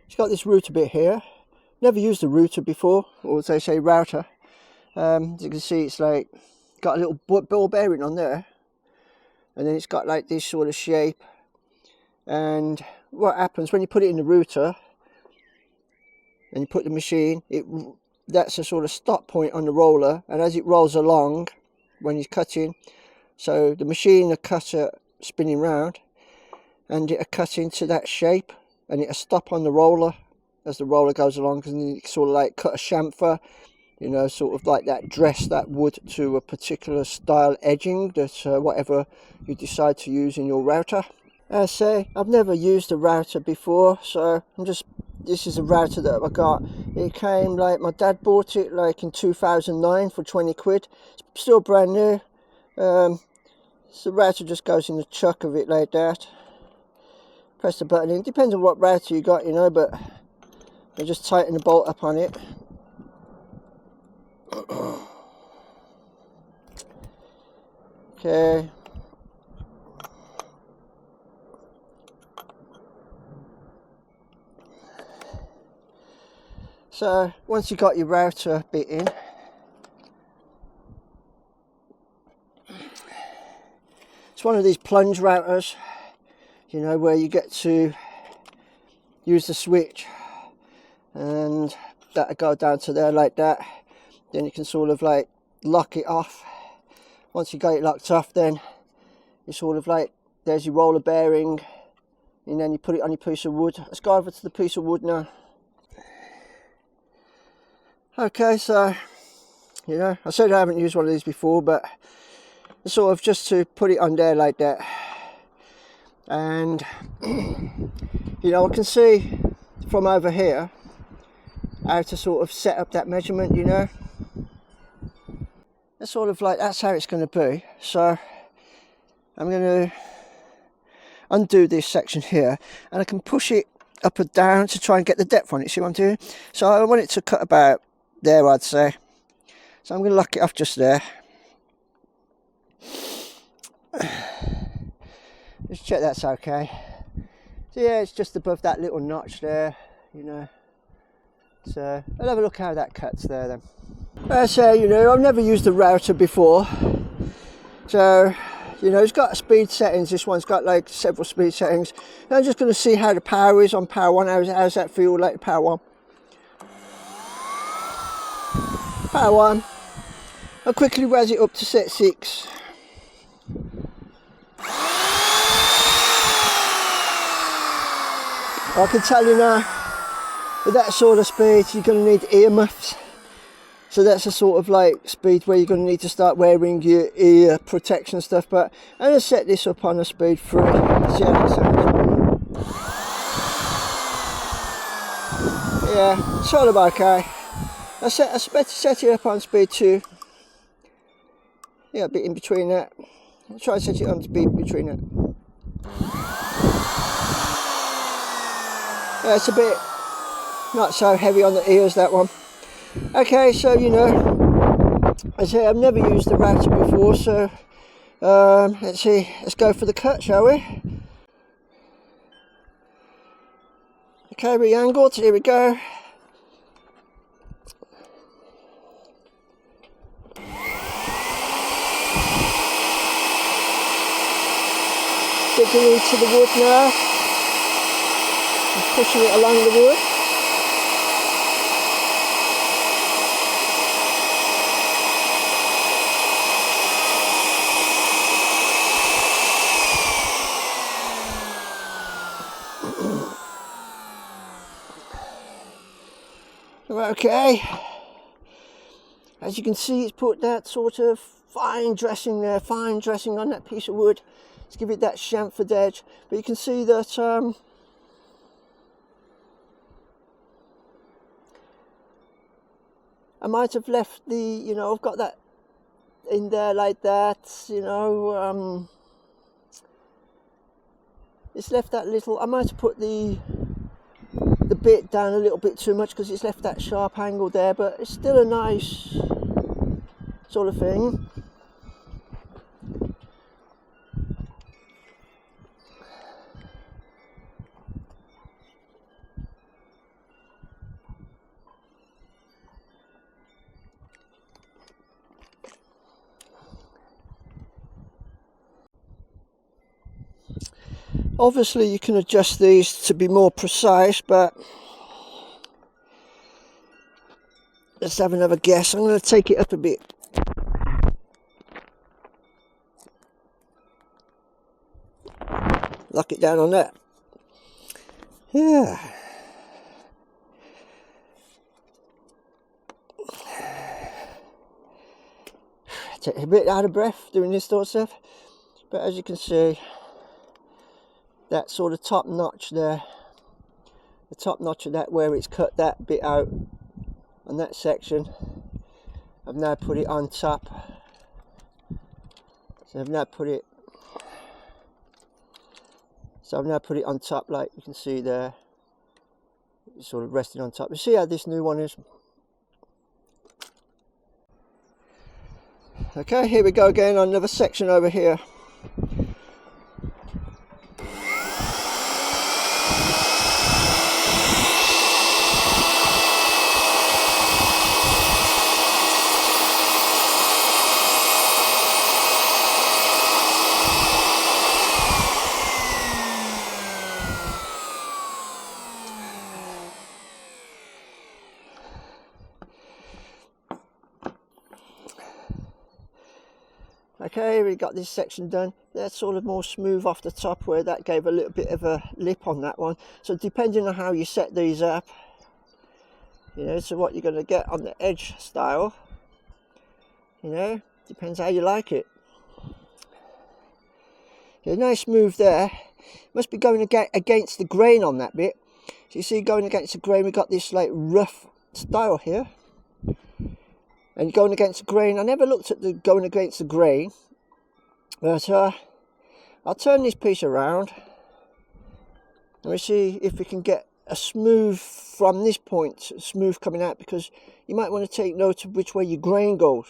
It's got this router bit here. Never used a router before, or as they say, router. As you can see, it's like got a little ball bearing on there, and then it's got like this sort of shape. And what happens when you put it in the router and you put the machine, that's a sort of stop point on the roller, and as it rolls along when you're cutting, so the machine, the cutter spinning round, and it'll cut into that shape, and it'll stop on the roller as the roller goes along, and you sort of like cut a chamfer, you know, sort of like that, dress that wood to a particular style edging that whatever you decide to use in your router. As I say, I've never used a router before, so this is a router that I got. It came, like, my dad bought it like in 2009 for 20 quid. It's still brand new. So the router just goes in the chuck of it like that. Press the button in. Depends on what router you got, you know, but I just tighten the bolt up on it. Okay. So once you got your router bit in, it's one of these plunge routers, you know, where you get to use the switch and that'll go down to there like that. Then you can sort of like lock it off. Once you got it locked off, then you sort of like, there's your roller bearing, and then you put it on your piece of wood. Let's go over to the piece of wood now. Okay, so, you know, I said I haven't used one of these before, but it's sort of just to put it on there like that. And, you know, I can see from over here how to sort of set up that measurement, you know. It's sort of like, that's how it's going to be. So I'm going to undo this section here, and I can push it up or down to try and get the depth on it. See what I'm doing? So I want it to cut about there, I'd say. So I'm going to lock it off just there. Just check that's okay. So yeah, it's just above that little notch there, you know. So I'll have a look how that cuts there then. As I say, you know, I've never used a router before. So, you know, it's got speed settings. This one's got like several speed settings. And I'm just going to see how the power is on power 1. How's that feel like power 1? Power 1. I'll quickly raise it up to set 6. I can tell you now, with that sort of speed, you're going to need earmuffs. So that's a sort of like speed where you're going to need to start wearing your ear protection stuff. But I'm going to set this up on a speed 3. See how that sounds. Yeah, sort of okay. I better set it up on speed 2. Yeah, a bit in between that. I'll try and set it on speed between that. Yeah, it's a bit not so heavy on the ears, that one. Okay, so, you know, as I say, I've never used the router before, so let's see, let's go for the cut, shall we? Okay, re-angled, here we go. Digging into the wood now, and pushing it along the wood. Okay, as you can see, it's put that sort of fine dressing there, fine dressing on that piece of wood to give it that chamfered edge. But you can see that I might have left the, you know, I've got that in there like that, you know, it's left that little, I might have put the bit down a little bit too much because it's left that sharp angle there, but it's still a nice sort of thing. Obviously you can adjust these to be more precise, but let's have another guess. I'm going to take it up a bit. Lock it down on that. Yeah. Take a bit out of breath doing this sort of stuff, but as you can see, that sort of top notch there, the top notch of that where it's cut that bit out on that section, I've now put it on top. So I've now put it on top, like you can see there. It's sort of resting on top. You see how this new one is? Okay, here we go again on another section over here. Okay, we got this section done. That's sort of more smooth off the top, where that gave a little bit of a lip on that one. So depending on how you set these up, you know, so what you're going to get on the edge style, you know, depends how you like it. Yeah, nice smooth there. Must be going against the grain on that bit. So you see, going against the grain, we got this like rough style here. And going against the grain, I never looked at the going against the grain, but I'll turn this piece around and we see if we can get a smooth from this point, smooth coming out, because you might want to take note of which way your grain goes.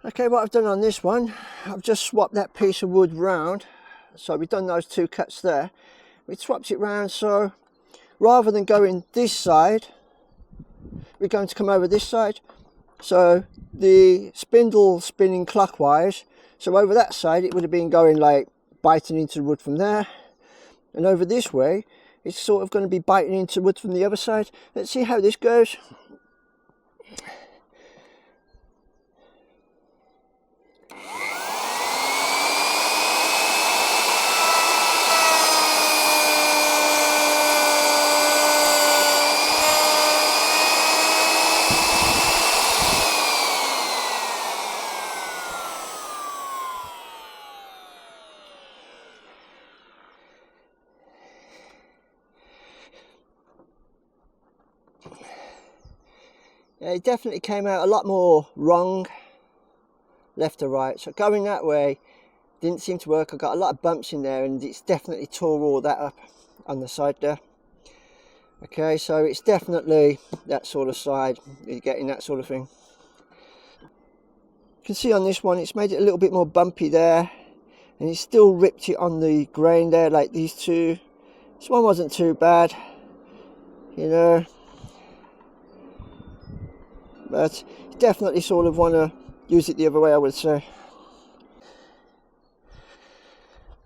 Okay, what I've done on this one, I've just swapped that piece of wood round. So we've done those two cuts there. We swapped it round, so rather than going this side, we're going to come over this side. So the spindle spinning clockwise, so over that side it would have been going like biting into the wood from there, and over this way it's sort of going to be biting into wood from the other side. Let's see how this goes. Yeah, it definitely came out a lot more wrong, left to right. So going that way didn't seem to work. I got a lot of bumps in there, and it's definitely tore all that up on the side there. Okay, so it's definitely that sort of side, you're getting that sort of thing. You can see on this one, it's made it a little bit more bumpy there, and it's still ripped it on the grain there, like these two. This one wasn't too bad, you know, but you definitely sort of want to use it the other way, I would say.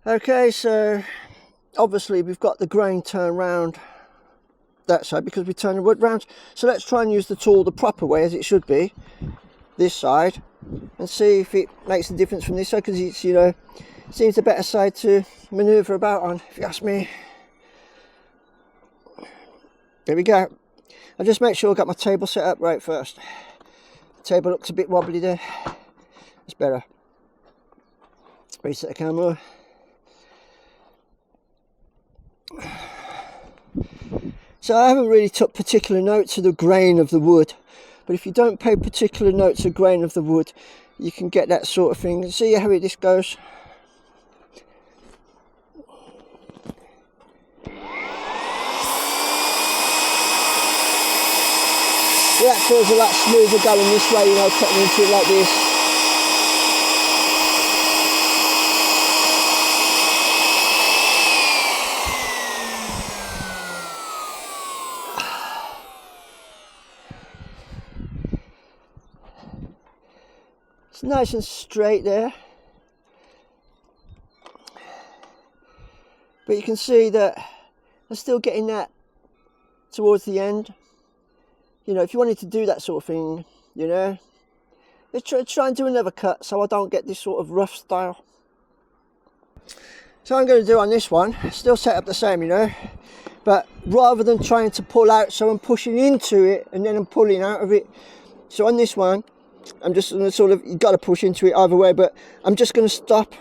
Okay, so obviously we've got the grain turned round that side because we turned the wood round. So let's try and use the tool the proper way, as it should be, this side, and see if it makes a difference from this side, because it's, you know, seems a better side to manoeuvre about on, if you ask me. There we go. I'll just make sure I've got my table set up right first. The table looks a bit wobbly there. It's better. Reset the camera. So I haven't really took particular notes of the grain of the wood, but if you don't pay particular notes of grain of the wood, you can get that sort of thing. See how this goes. Well, that feels a lot smoother going this way, you know, cutting into it like this. It's nice and straight there. But you can see that I'm still getting that towards the end. You know, if you wanted to do that sort of thing, you know, let's try and do another cut so I don't get this sort of rough style. So I'm going to do on this one, still set up the same, you know, but rather than trying to pull out, so I'm pushing into it and then I'm pulling out of it. So on this one, I'm just going to sort of, you've got to push into it either way, but I'm just going to stop.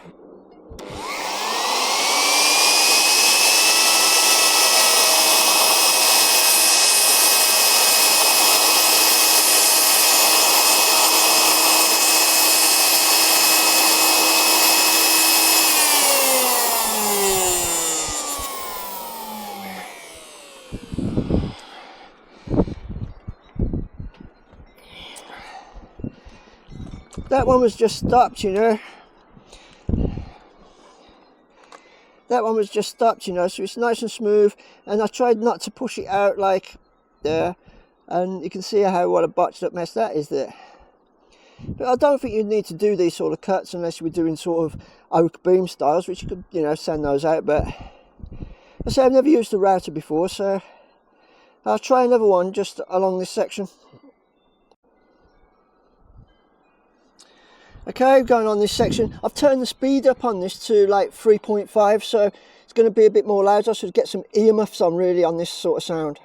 That one was just stopped, you know. That one was just stopped, you know, so it's nice and smooth. And I tried not to push it out like there. And you can see how what a botched up mess that is there. But I don't think you need to do these sort of cuts unless you were doing sort of oak beam styles, which you could, you know, send those out. But I say I've never used a router before, so I'll try another one just along this section. Okay, going on this section, I've turned the speed up on this to like 3.5, so it's going to be a bit more loud. I should get some earmuffs on really on this sort of sound.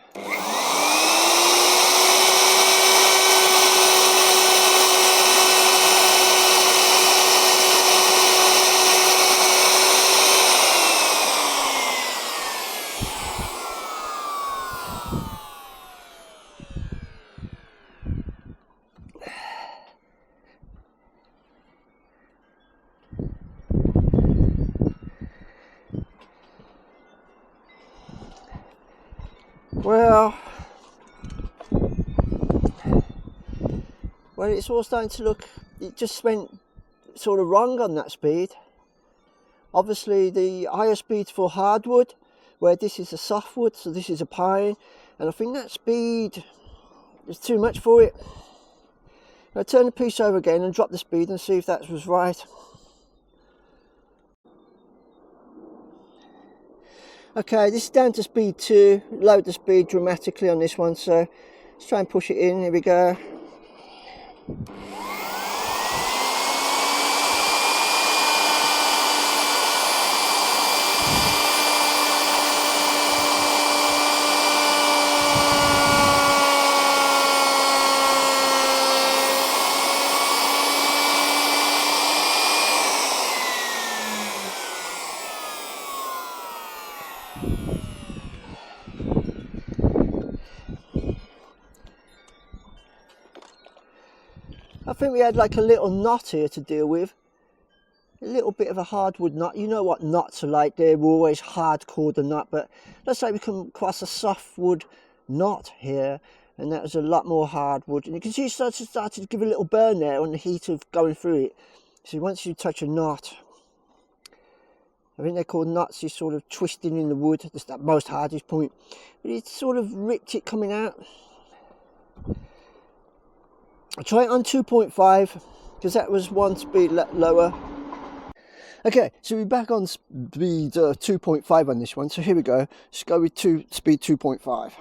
Well, it's all starting to look, it just went sort of wrong on that speed. Obviously the higher speed's for hardwood, where this is a softwood, so this is a pine, and I think that speed is too much for it. I'll turn the piece over again and drop the speed and see if that was right. Okay, this is down to speed 2, lowered the speed dramatically on this one, so let's try and push it in, here we go. I think we had like a little knot here to deal with. A little bit of a hardwood knot. You know what knots are like, they're always hardcore the knot, but let's say we come across a softwood knot here, and that was a lot more hardwood. And you can see it started to give a little burn there on the heat of going through it. So once you touch a knot, I think they're called knots, is sort of twisting in the wood, that's that most hardest point. But it sort of ripped it coming out. I'll try it on 2.5 because that was one speed lower. Okay, so we're back on speed 2.5 on this one. So here we go. Let's go with speed 2.5.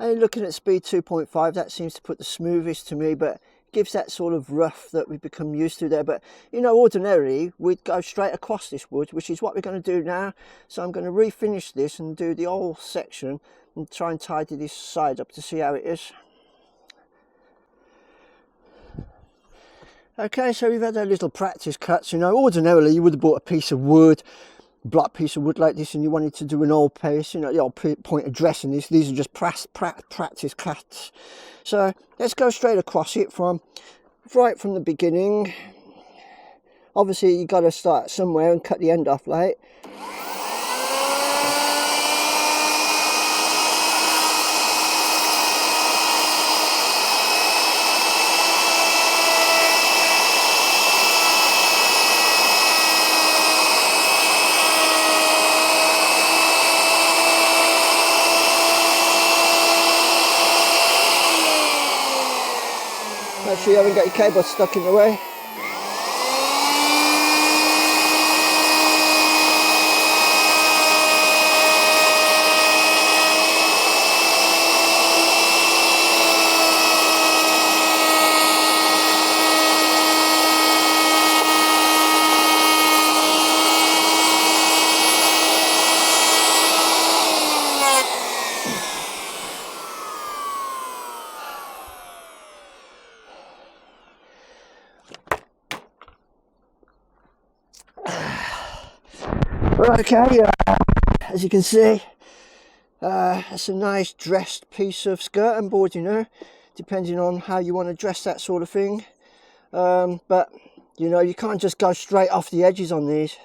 And looking at speed 2.5, that seems to put the smoothest to me, but gives that sort of rough that we've become used to there. But you know, ordinarily we'd go straight across this wood, which is what we're going to do now. So I'm going to refinish this and do the whole section and try and tidy this side up to see how it is. Okay, so we've had our little practice cuts. You know, ordinarily you would have bought a piece of wood, block piece of wood like this, and you wanted to do an old piece, you know, the old point of dressing this. These are just practice cuts. So let's go straight across it from right from the beginning. obviously you got to start somewhere and cut the end off, like. Make sure you haven't got your cable stuck in the way. Okay, as you can see, it's a nice dressed piece of skirting board, you know, depending on how you want to dress that sort of thing. But you know, you can't just go straight off the edges on these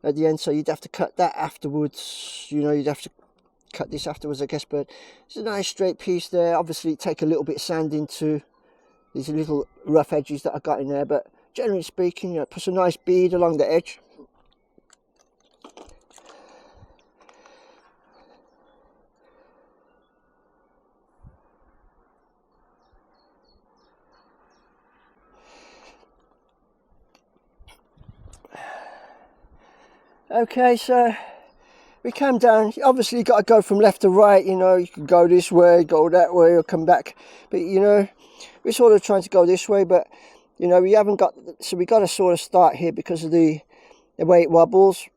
at the end, so you'd have to cut that afterwards. You know, you'd have to cut this afterwards, I guess. But it's a nice straight piece there. Obviously take a little bit of sanding to these little rough edges that I got in there, but generally speaking, you know, put a nice bead along the edge. Okay, so we came down. Obviously you got to go from left to right, you know, you can go this way, go that way, or come back, but you know, we're sort of trying to go this way, but you know, we haven't got, so we got to sort of start here because of the way it wobbles.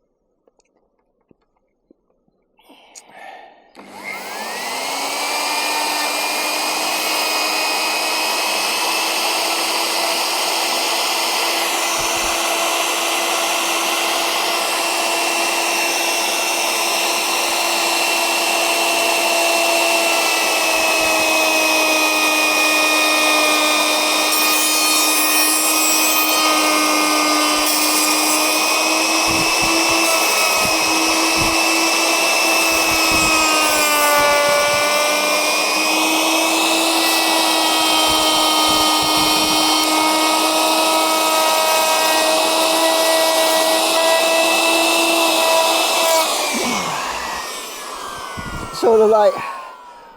Sort of like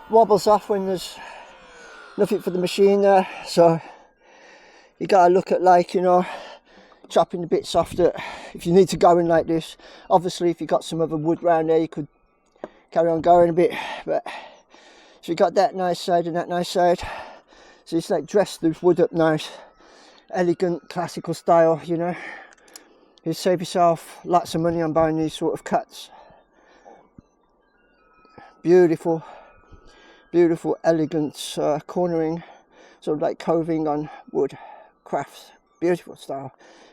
wobbles off when there's nothing for the machine there, so you gotta look at, like, you know, chopping the bits off that, if you need to go in like this. Obviously if you got some other wood around there you could carry on going a bit, but so you got that nice side and that nice side, so it's like dress this wood up nice, elegant, classical style, you know. You save yourself lots of money on buying these sort of cuts. Beautiful, beautiful, elegant cornering, sort of like coving on wood crafts. Beautiful style,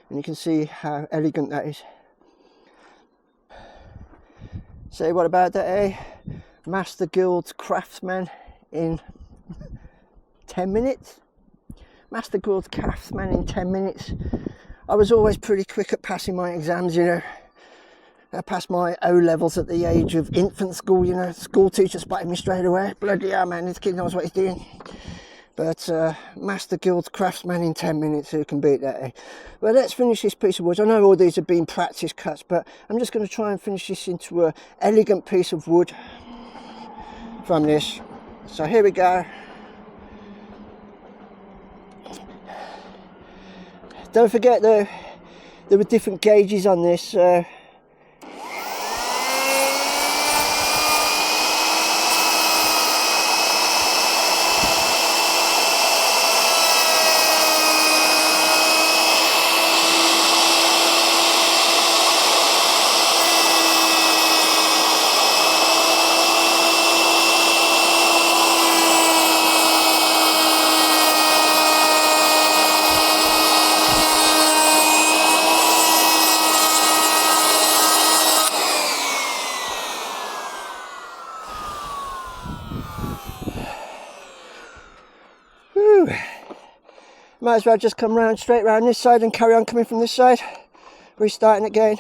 and you can see how elegant that is. Say, what about that, eh? Master Guild Craftsman in 10 minutes? Master Guild Craftsman in 10 minutes. I was always pretty quick at passing my exams, you know. I passed my O-levels at the age of infant school, you know. School teacher spotted me straight away. Bloody hell, man, this kid knows what he's doing. But Master Guild Craftsman in 10 minutes, who can beat that, eh? Well, let's finish this piece of wood. I know all these have been practice cuts, but I'm just going to try and finish this into an elegant piece of wood from this. So here we go. Don't forget though, there were different gauges on this. Might as well just come round straight round this side and carry on coming from this side. Restarting again.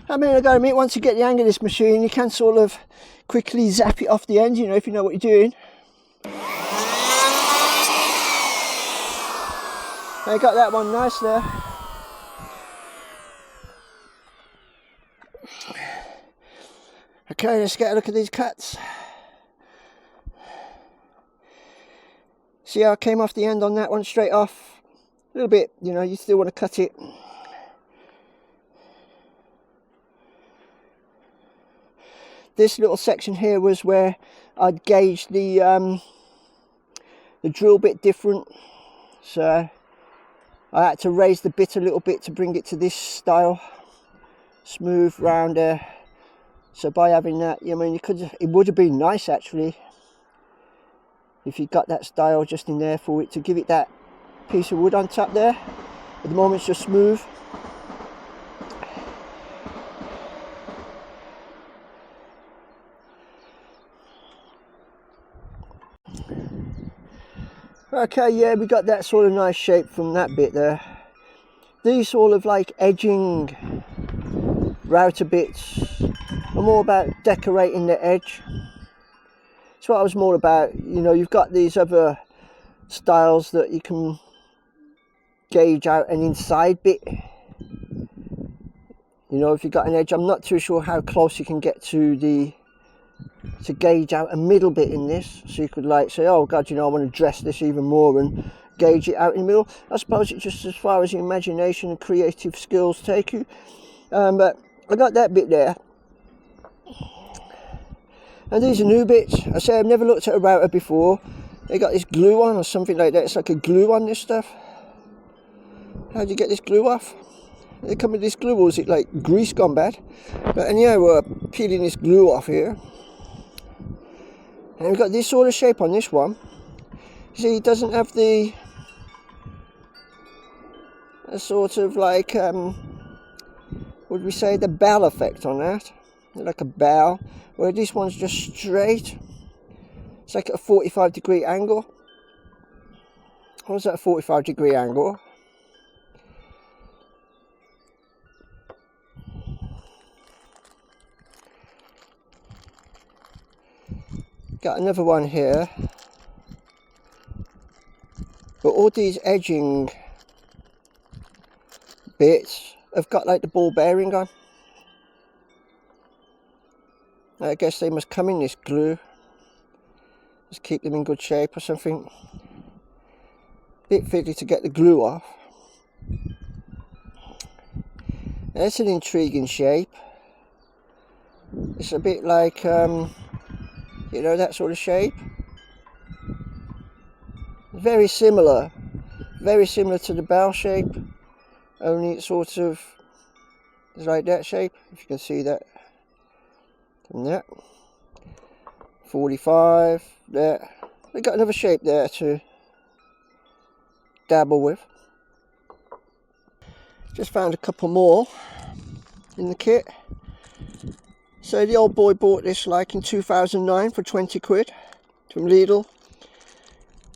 I mean, I gotta admit, once you get the hang of this machine, you can sort of quickly zap it off the end, you know, if you know what you're doing. I got that one nice there. Okay, let's get a look at these cuts. See how I came off the end on that one straight off? A little bit, you know, you still want to cut it. This little section here was where I'd gauged the drill bit different, so I had to raise the bit a little bit to bring it to this style, smooth round there. So by having that, I mean, it would have been nice actually if you got that style just in there for it to give it that piece of wood on top there. At the moment it's just smooth. Okay, yeah, we got that sort of nice shape from that bit there. These sort of like edging router bits are more about decorating the edge. That's what I was more about. You know, you've got these other styles that you can gauge out an inside bit. You know, if you've got an edge, I'm not too sure how close you can get to gauge out a middle bit in this, so you could like say, oh god, you know, I want to dress this even more and gauge it out in the middle. I suppose it's just as far as your imagination and creative skills take you. But I got that bit there, and these are new bits. I say I've never looked at a router before. They got this glue on or something like that. It's like a glue on this stuff. How do you get this glue off? They come with this glue, or is it like grease gone bad? But anyhow, we're peeling this glue off here. And we've got this sort of shape on this one. See, it doesn't have a sort of like, would we say, the bell effect on that? Like a bell, where this one's just straight. It's like at a 45-degree angle. What was that, a 45-degree angle? Got another one here, but all these edging bits have got like the ball bearing on. I guess they must come in this glue, just keep them in good shape or something. Bit fiddly to get the glue off. That's an intriguing shape. It's a bit like you know, that sort of shape. Very similar to the bell shape, only it sort of is like that shape, if you can see that. And that 45 there. We got another shape there to dabble with. Just found a couple more in the kit. So the old boy bought this like in 2009 for 20 quid from Lidl.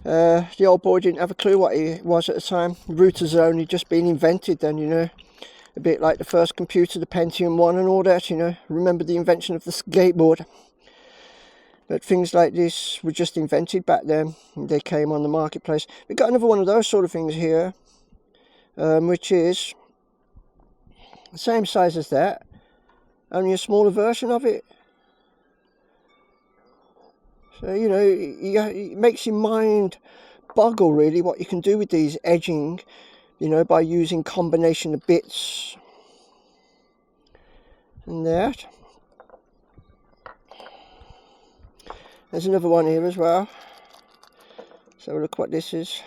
The old boy didn't have a clue what it was at the time. Routers had only just been invented then, you know. A bit like the first computer, the Pentium 1 and all that, you know. Remember the invention of the skateboard. But things like this were just invented back then. They came on the marketplace. We've got another one of those sort of things here, which is the same size as that, only a smaller version of it. So, you know, it makes your mind boggle really what you can do with these edging, you know, by using combination of bits and that. There's another one here as well. So look what this is.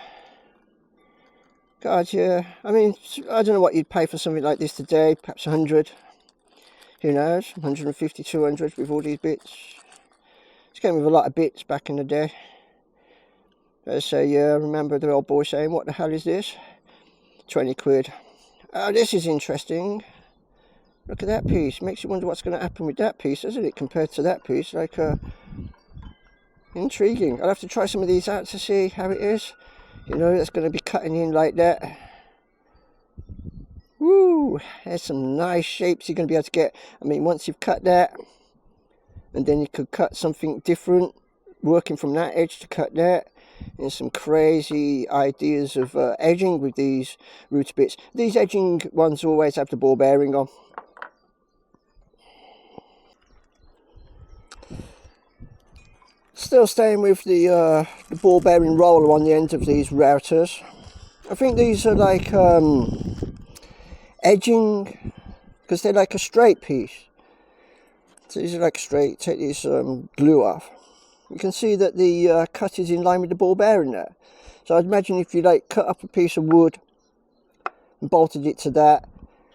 God, yeah, I mean, I don't know what you'd pay for something like this today, perhaps 100, who knows, 150, 200 with all these bits. It came with a lot of bits back in the day. So yeah, I remember the old boy saying, what the hell is this? 20 quid. Oh, this is interesting. Look at that piece. Makes you wonder what's going to happen with that piece, doesn't it, compared to that piece? Like, intriguing. I'll have to try some of these out to see how it is. You know, it's going to be cutting in like that. Woo! There's some nice shapes you're going to be able to get. I mean, once you've cut that, and then you could cut something different, working from that edge to cut that. There's some crazy ideas of edging with these router bits. These edging ones always have the ball bearing on. Still staying with the ball bearing roller on the end of these routers. I think these are like edging, because they're like a straight piece. So these are like straight. Take this glue off. You can see that the cut is in line with the ball bearing there. So I'd imagine if you like cut up a piece of wood and bolted it to that,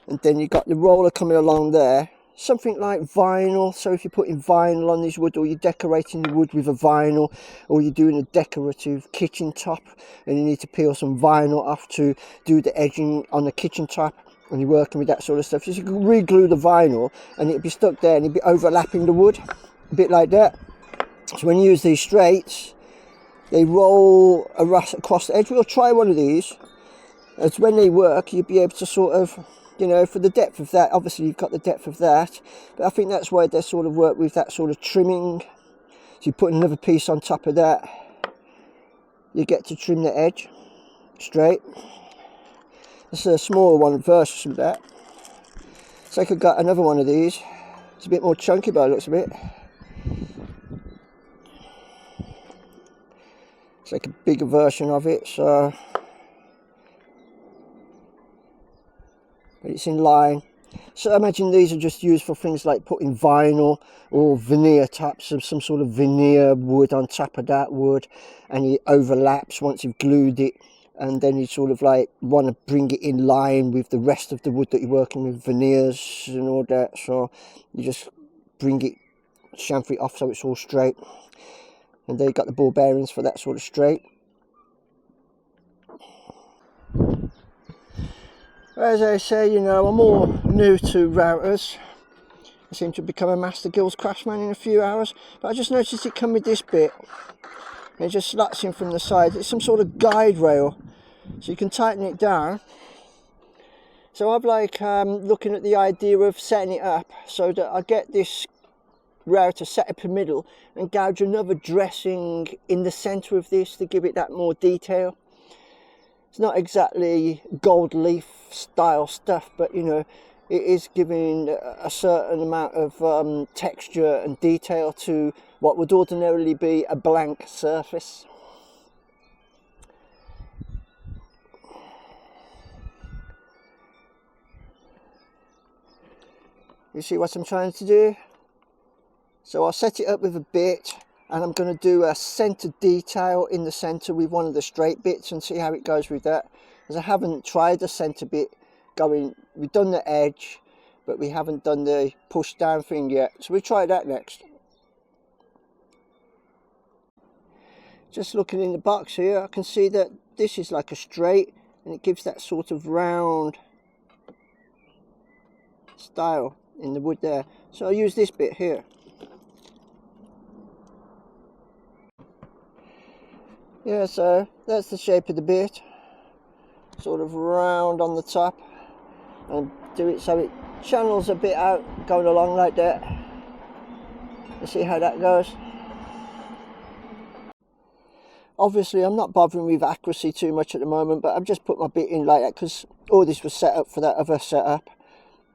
and then you got the roller coming along there, something like vinyl. So if you're putting vinyl on this wood, or you're decorating the wood with a vinyl, or you're doing a decorative kitchen top and you need to peel some vinyl off to do the edging on the kitchen top, and you're working with that sort of stuff, so you can re-glue the vinyl and it'd be stuck there and it'd be overlapping the wood, a bit like that. So when you use these straights, they roll across the edge. We'll try one of these. As when they work, you'll be able to sort of, you know, for the depth of that, obviously you've got the depth of that, but I think that's why they sort of work with that sort of trimming. So you put another piece on top of that, you get to trim the edge straight. This is a smaller one versus of that. So I could get another one of these. It's a bit more chunky by the looks of it. It's like a bigger version of it, so but it's in line. So I imagine these are just used for things like putting vinyl or veneer tops of some sort of veneer wood on top of that wood, and it overlaps once you've glued it, and then you sort of like want to bring it in line with the rest of the wood that you're working with, veneers and all that. So you just bring it, chamfer it off so it's all straight. And they got the ball bearings for that sort of straight. As I say, you know, I'm more new to routers. I seem to become a master guilds craftsman in a few hours. But I just noticed it come with this bit. And it just slots in from the side. It's some sort of guide rail, so you can tighten it down. So I'm like looking at the idea of setting it up so that I get this router set up in the middle and gouge another dressing in the center of this to give it that more detail. It's not exactly gold leaf style stuff, but you know, it is giving a certain amount of texture and detail to what would ordinarily be a blank surface. You see what I'm trying to do? So I'll set it up with a bit, and I'm going to do a center detail in the center with one of the straight bits and see how it goes with that. Because I haven't tried the center bit going, we've done the edge, but we haven't done the push down thing yet. So we'll try that next. Just looking in the box here, I can see that this is like a straight, and it gives that sort of round style in the wood there. So I'll use this bit here. Yeah, so that's the shape of the bit, sort of round on the top, and do it so it channels a bit out going along like that. You see how that goes? Obviously I'm not bothering with accuracy too much at the moment, but I've just put my bit in like that because all this was set up for that other setup.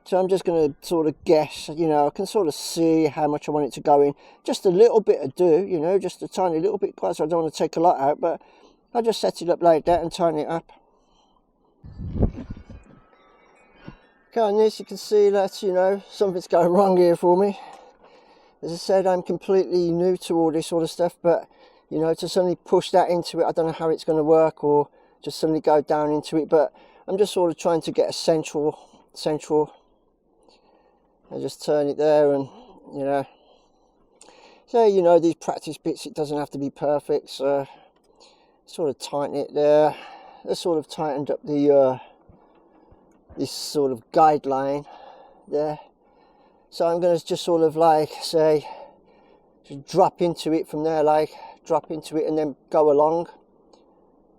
So I'm just going to sort of guess, you know, I can sort of see how much I want it to go in. Just a little bit of do, you know, just a tiny little bit, so I don't want to take a lot out, but I'll just set it up like that and tighten it up. Okay, on this you can see that, you know, something's going wrong here for me. As I said, I'm completely new to all this sort of stuff, but you know, to suddenly push that into it. I don't know how it's going to work, or just suddenly go down into it, but I'm just sort of trying to get a central, and just turn it there, and you know, so you know, these practice bits, it doesn't have to be perfect, so sort of tighten it there. That's sort of tightened up the this sort of guideline there. So I'm going to just sort of like say, just drop into it from there, like drop into it and then go along.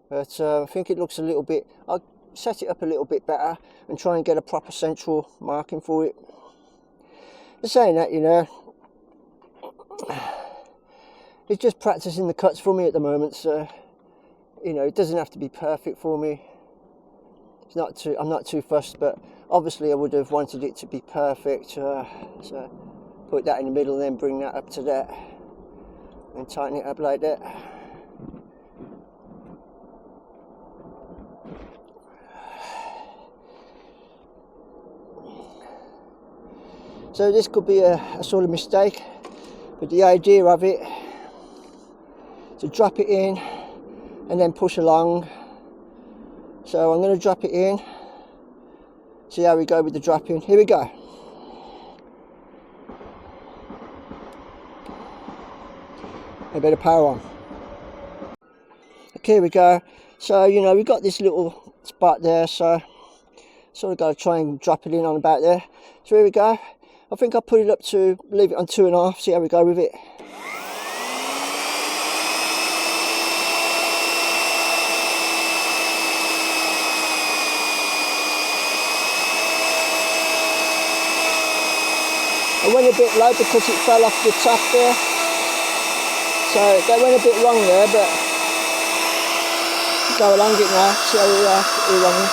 But I think it looks a little bit, I'll set it up a little bit better and try and get a proper central marking for it. But saying that, you know, it's just practicing the cuts for me at the moment, so you know, it doesn't have to be perfect for me. It's not too, I'm not too fussed, but obviously I would have wanted it to be perfect, so put that in the middle and then bring that up to that and tighten it up like that. So this could be a sort of mistake, but the idea of it, to drop it in and then push along. So I'm going to drop it in, see how we go with the dropping. Here we go. A bit of power on. Okay, here we go. So you know, we've got this little spot there, so sort of got to try and drop it in on about there. So here we go. I think I'll put it up to, leave it on 2.5, see how we go with it. I went a bit low because it fell off the top there, so that went a bit wrong there, but go along it now, see how we're running.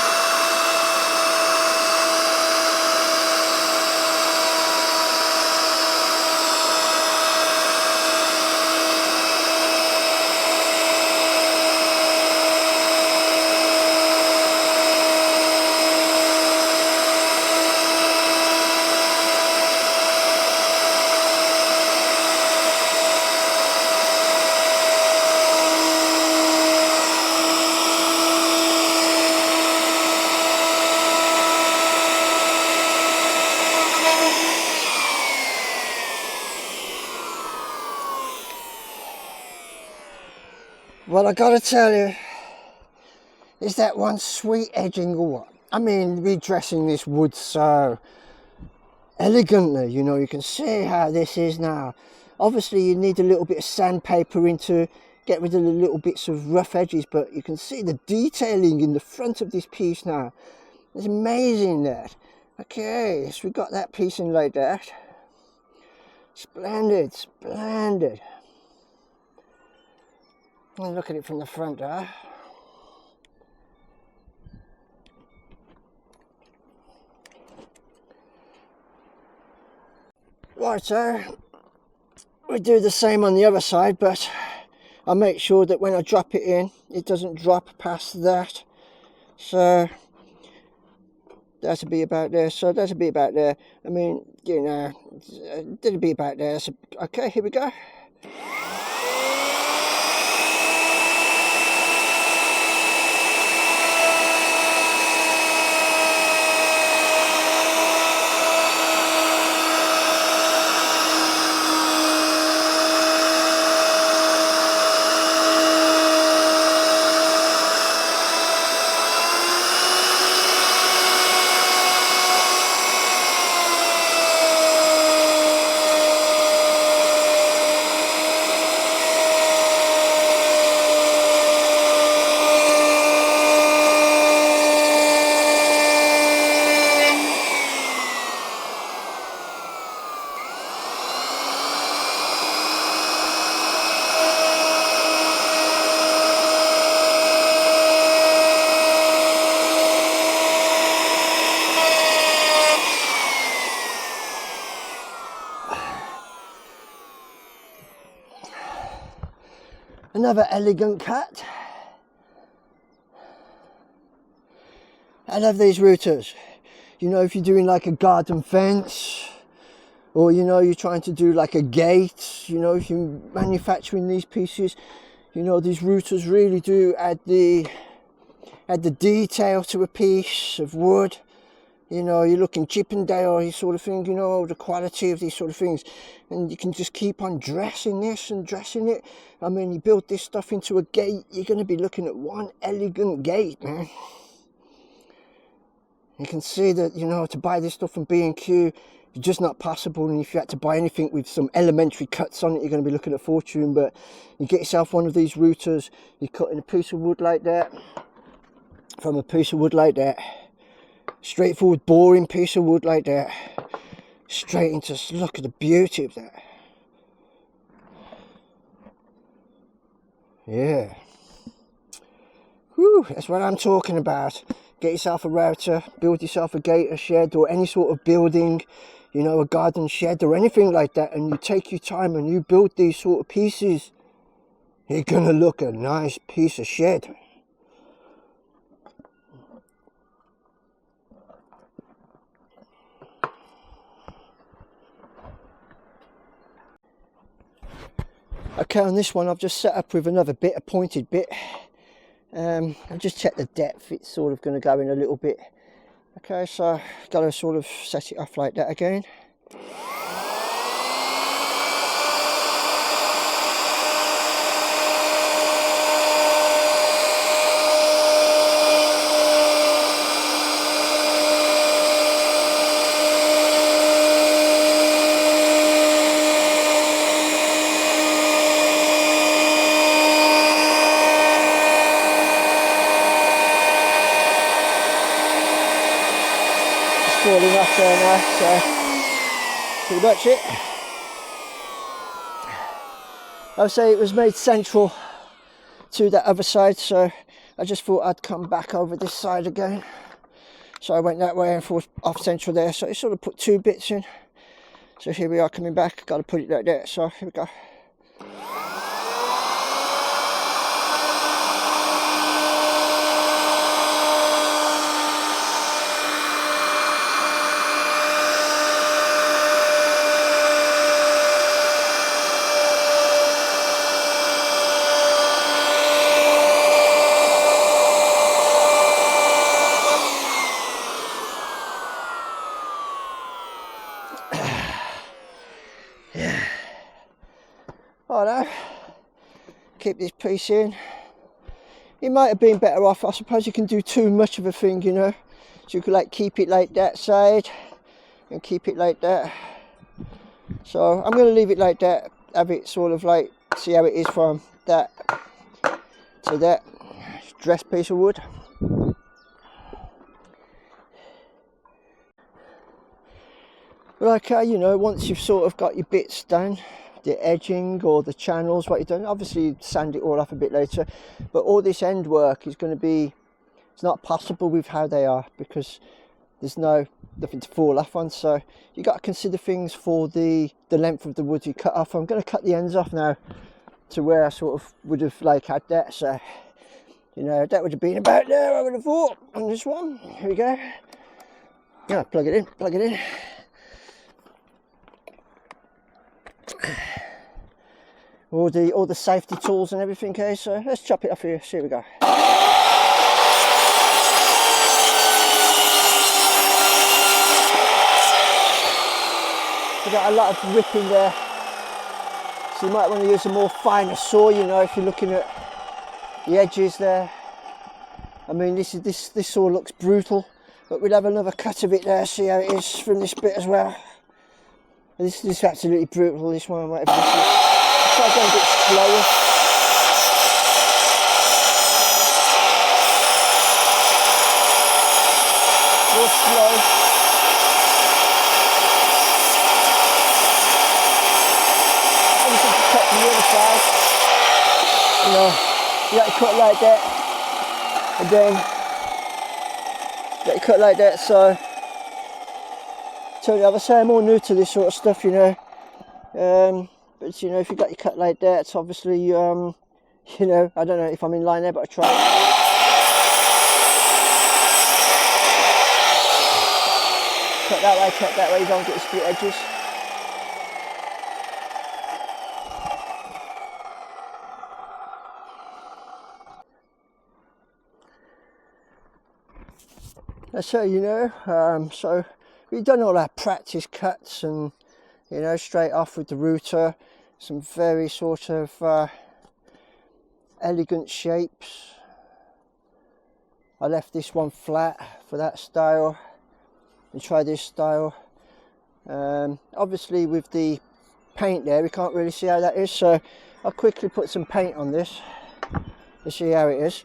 Well, I gotta tell you, is that one sweet edging or what? I mean, redressing this wood so elegantly, you know, you can see how this is now. Obviously you need a little bit of sandpaper in to get rid of the little bits of rough edges, but you can see the detailing in the front of this piece now. It's amazing that. Okay, so we got that piece in like that. Splendid, splendid. And look at it from the front there. Right, so we do the same on the other side, but I make sure that when I drop it in, it doesn't drop past that. So that'll be about there. So that'll be about there. I mean, you know, it'll be about there. So, okay, here we go. Another elegant cut. I love these routers. You know, if you're doing like a garden fence, or you know, you're trying to do like a gate, you know, if you're manufacturing these pieces, You know, these routers really do add the detail to a piece of wood. You know, you're looking Chippendale sort of thing, you know, the quality of these sort of things. And you can just keep on dressing this and dressing it. I mean, you build this stuff into a gate, you're going to be looking at one elegant gate, man. You can see that, you know, to buy this stuff from B&Q, it's just not possible. And if you had to buy anything with some elementary cuts on it, you're going to be looking at a fortune. But you get yourself one of these routers, you're cutting a piece of wood like that, from a piece of wood like that, straightforward, boring piece of wood like that, straight into, look at the beauty of that. Yeah. Whew, that's what I'm talking about. Get yourself a router, build yourself a gate, a shed, or any sort of building, you know, a garden shed or anything like that, and you take your time and you build these sort of pieces. You're gonna look a nice piece of shed. Okay, on this one I've just set up with another bit, a pointed bit. I'll just check the depth, it's sort of going to go in a little bit. Okay, so got to sort of set it off like that again. Falling off there now, so pretty much it. I would say it was made central to that other side, so I just thought I'd come back over this side again. So I went that way and thought off central there, so it sort of put two bits in. So here we are coming back, got to put it like that, so here we go. Righto, keep this piece in. It might have been better off, I suppose you can do too much of a thing, you know. So you could like keep it like that side and keep it like that. So I'm going to leave it like that, have it sort of like, see how it is from that to that dressed piece of wood. But okay, you know, once you've sort of got your bits done, the edging or the channels, what you've done, obviously you sand it all off a bit later, but all this end work is going to be, it's not possible with how they are because there's nothing to fall off on. So you got to consider things for the length of the wood you cut off. I'm going to cut the ends off now to where I sort of would have like had that, so you know that would have been about there, I would have thought, on this one. Here we go. Yeah, plug it in. All the safety tools and everything, okay, so let's chop it off here, here we go. You got a lot of ripping there, so you might want to use a more finer saw, you know, if you're looking at the edges there. I mean, this saw looks brutal, but we'll have another cut of it there, see how it is from this bit as well. This is absolutely brutal, this one, whatever this is. Try going a bit slower. More slow. Obviously to cut from the other side. You know, you got to cut like that. And then you got to cut like that, so totally, I say I'm all new to this sort of stuff, you know. But you know, if you got your cut like that, it's obviously, you know, I don't know if I'm in line there, but I try. Cut that way, you don't get the split edges. that's how you know. So we've done all our practice cuts, and you know, straight off with the router, some very sort of elegant shapes. I left this one flat for that style and try this style. Obviously with the paint there, we can't really see how that is, so I'll quickly put some paint on this to see how it is.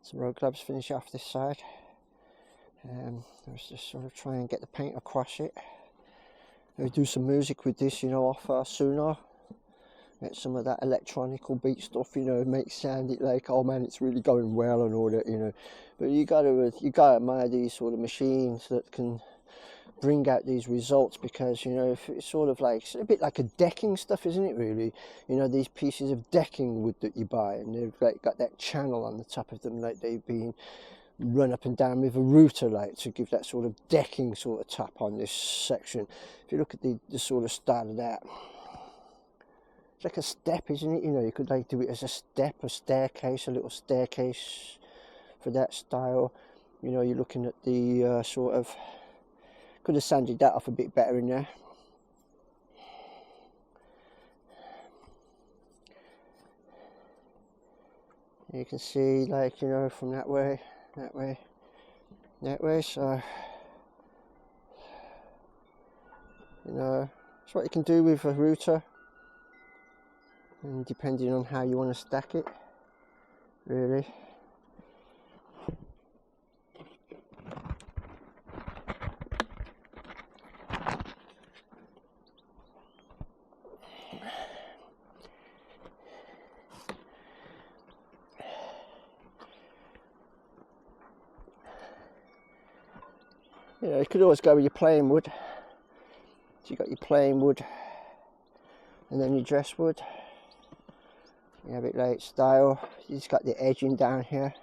Some road gloves finish off this side. Let's just sort of try and get the paint across it. Maybe do some music with this, you know, off sooner. Get some of that electronical beat stuff, you know, make sound it like, oh man, it's really going well and all that, you know. But you gotta admire these sort of machines that can bring out these results, because you know, if it's sort of like, it's a bit like a decking stuff, isn't it really? You know, these pieces of decking wood that you buy, and they've like got that channel on the top of them, like they've been run up and down with a router, like to give that sort of decking sort of top on this section. If you look at the sort of style of that, it's like a step, isn't it? You know, you could like do it as a step, a staircase, a little staircase for that style. You know, you're looking at the sort of, could have sanded that off a bit better in there. You can see, like, you know, from that way, that way, that way. So, you know, it's what you can do with a router, and depending on how you want to stack it, really. You know, you could always go with your plain wood. So you got your plain wood, and then your dress wood. You have it like style. You just got the edging down here,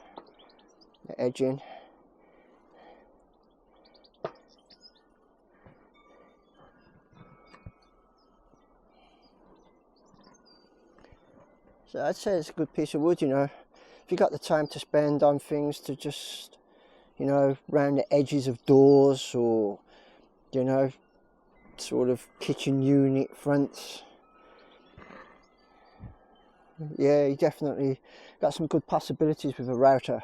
the edging. So I'd say it's a good piece of wood, you know. If you got the time to spend on things to just, you know, round the edges of doors, or, you know, sort of kitchen unit fronts. Yeah, you definitely got some good possibilities with a router.